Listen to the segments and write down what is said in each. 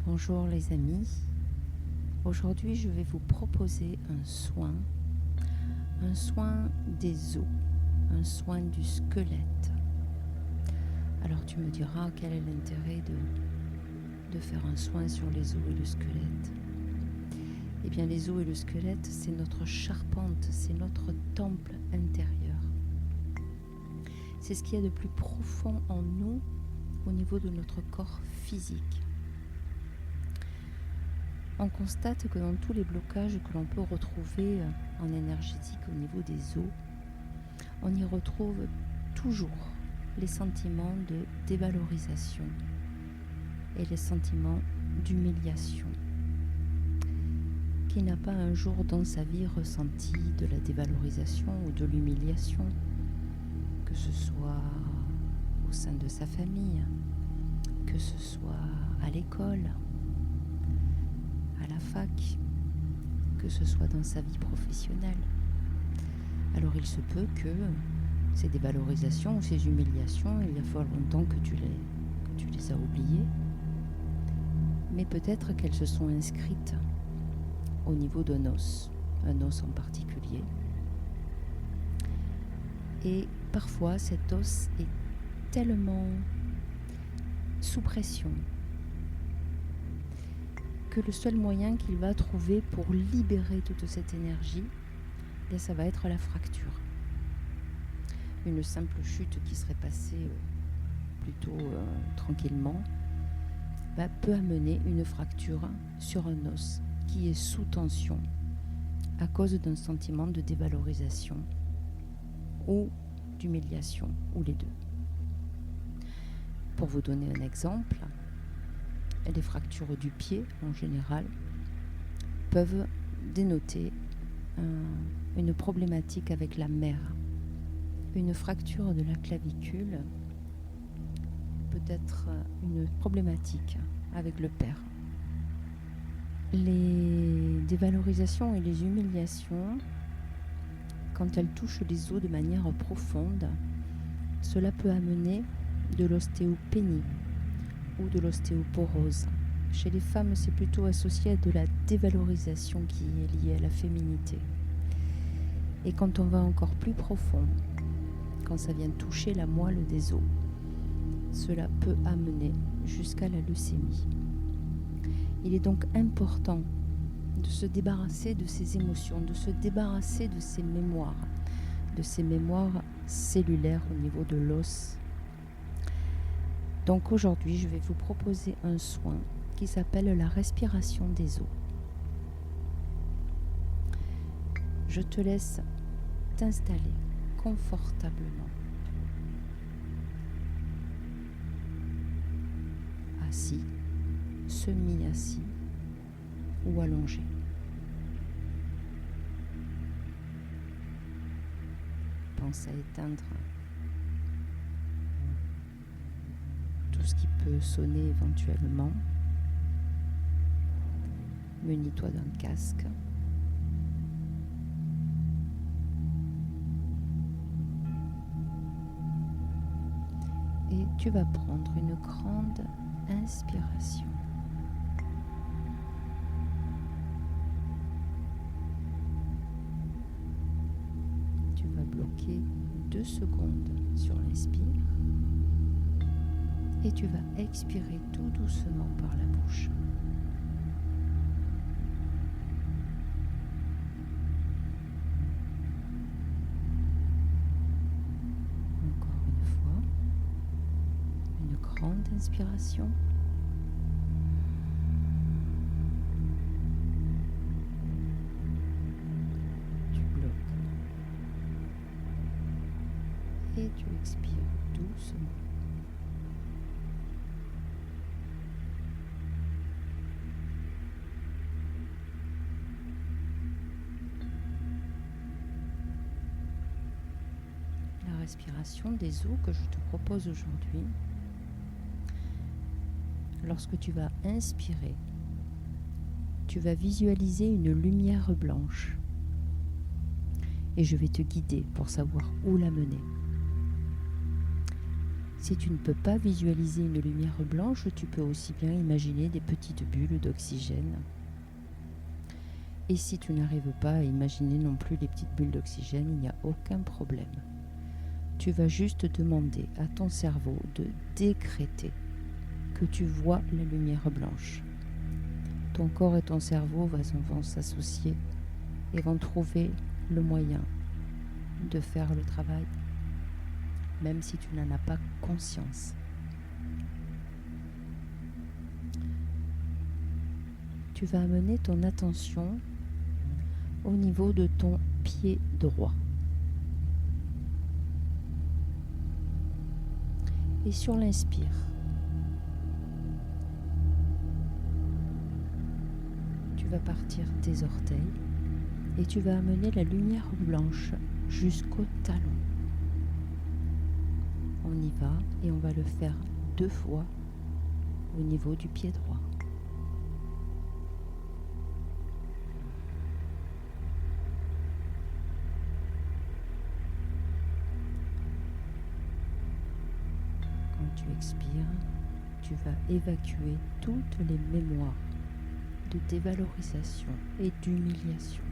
Bonjour les amis, aujourd'hui je vais vous proposer un soin des os, un soin du squelette. Alors tu me diras quel est l'intérêt de faire un soin sur les os et le squelette. Eh bien les os et le squelette, c'est notre charpente, c'est notre temple intérieur. C'est ce qu'il y a de plus profond en nous au niveau de notre corps physique. On constate que dans tous les blocages que l'on peut retrouver en énergétique au niveau des os, on y retrouve toujours les sentiments de dévalorisation et les sentiments d'humiliation. Qui n'a pas un jour dans sa vie ressenti de la dévalorisation ou de l'humiliation, que ce soit au sein de sa famille, que ce soit à l'école, à la fac, que ce soit dans sa vie professionnelle. Alors il se peut que ces dévalorisations ou ces humiliations, il y a fort longtemps que tu les as oubliées, mais peut-être qu'elles se sont inscrites au niveau d'un os en particulier. Et parfois cet os est tellement sous pression que le seul moyen qu'il va trouver pour libérer toute cette énergie, ça va être la fracture. Une simple chute qui serait passée plutôt tranquillement peut amener une fracture sur un os qui est sous tension à cause d'un sentiment de dévalorisation ou d'humiliation, ou les deux. Pour vous donner un exemple, les fractures du pied, en général, peuvent dénoter une problématique avec la mère. Une fracture de la clavicule peut être une problématique avec le père. Les dévalorisations et les humiliations, quand elles touchent les os de manière profonde, cela peut amener de l'ostéopénie ou de l'ostéoporose. Chez les femmes, c'est plutôt associé à de la dévalorisation qui est liée à la féminité. Et quand on va encore plus profond, quand ça vient toucher la moelle des os, cela peut amener jusqu'à la leucémie. Il est donc important de se débarrasser de ces émotions, de se débarrasser de ces mémoires cellulaires au niveau de l'os. Donc aujourd'hui, je vais vous proposer un soin qui s'appelle la respiration des os. Je te laisse t'installer confortablement, assis, semi-assis ou allongé. Pense à éteindre tout ce qui peut sonner éventuellement. Munis-toi d'un casque. Et tu vas prendre une grande inspiration. Tu vas bloquer 2 secondes sur l'inspire. Et tu vas expirer tout doucement par la bouche. Encore une fois, une grande inspiration. Tu bloques. Et tu expires doucement. Respiration des os que je te propose aujourd'hui. Lorsque tu vas inspirer, tu vas visualiser une lumière blanche et je vais te guider pour savoir où la mener. Si tu ne peux pas visualiser une lumière blanche, tu peux aussi bien imaginer des petites bulles d'oxygène. Et si tu n'arrives pas à imaginer non plus les petites bulles d'oxygène, il n'y a aucun problème. Tu vas juste demander à ton cerveau de décréter que tu vois la lumière blanche. Ton corps et ton cerveau vont s'associer et vont trouver le moyen de faire le travail, même si tu n'en as pas conscience. Tu vas amener ton attention au niveau de ton pied droit. Et sur l'inspire, tu vas partir tes orteils et tu vas amener la lumière blanche jusqu'au talon. On y va et on va le faire 2 fois au niveau du pied droit. Quand tu expires, tu vas évacuer toutes les mémoires de dévalorisation et d'humiliation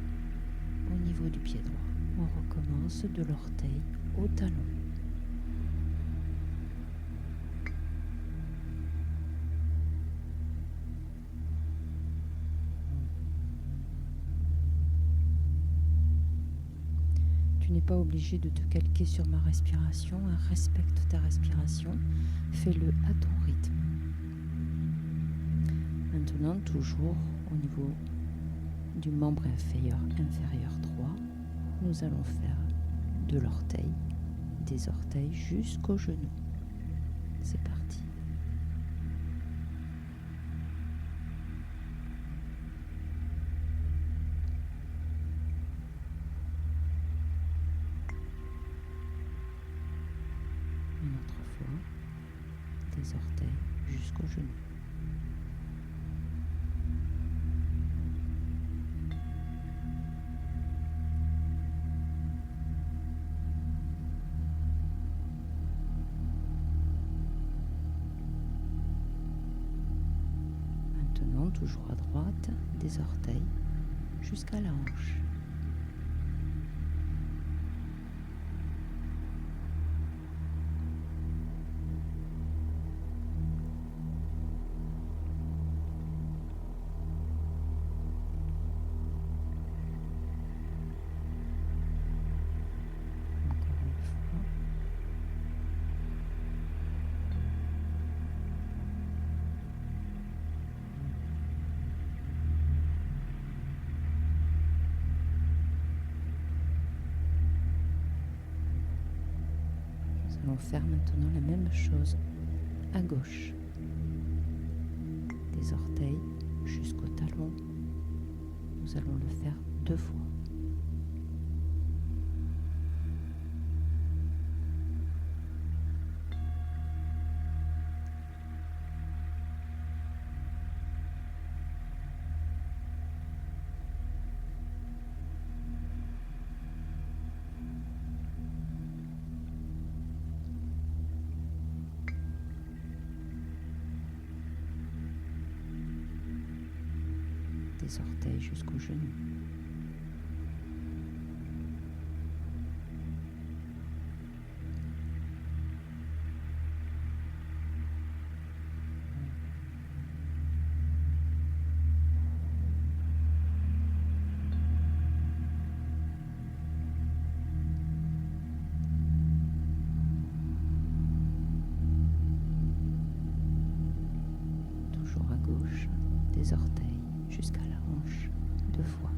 au niveau du pied droit. On recommence de l'orteil au talon. Tu n'es pas obligé de te calquer sur ma respiration, respecte ta respiration, fais-le à ton rythme. Maintenant, toujours au niveau du membre inférieur 3, nous allons faire de l'orteil, des orteils jusqu'au genou. C'est parti. Une autre fois, des orteils jusqu'au genou. Maintenant, toujours à droite, des orteils jusqu'à la hanche. Nous allons faire maintenant la même chose à gauche. Des orteils jusqu'au talon. Nous allons le faire 2 fois. Des orteils jusqu'au genou. Toujours à gauche, des orteils jusqu'à la hanche, 2 fois.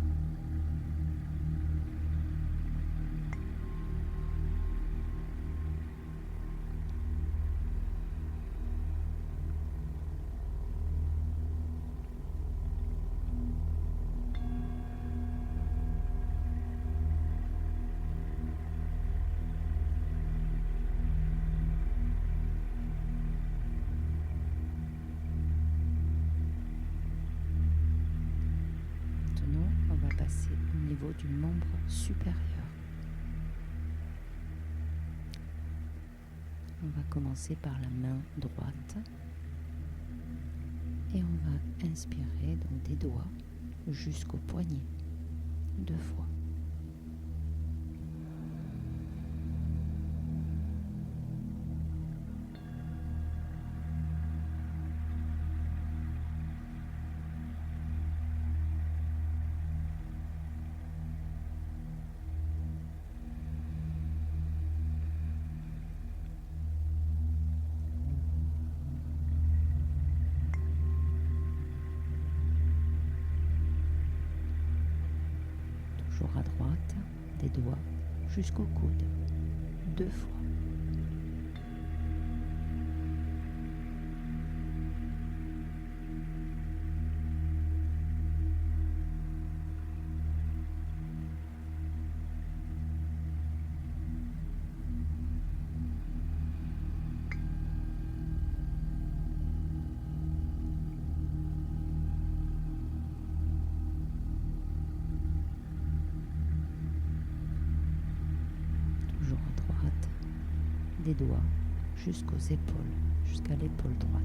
Passer au niveau du membre supérieur. On va commencer par la main droite et on va inspirer donc des doigts jusqu'au poignet 2 fois. Toujours à droite, des doigts jusqu'au coude 2 fois. Toujours à droite, des doigts jusqu'aux épaules, jusqu'à l'épaule droite.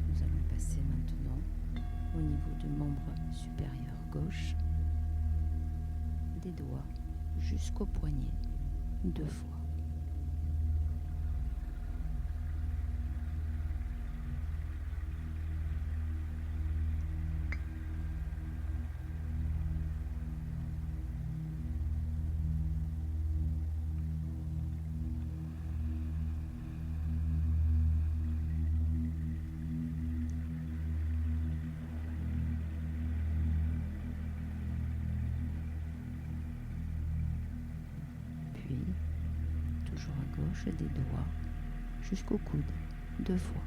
Nous allons passer maintenant au niveau du membre supérieur gauche, des doigts jusqu'au poignet 2 fois. Puis, toujours à gauche, des doigts jusqu'au coude 2 fois.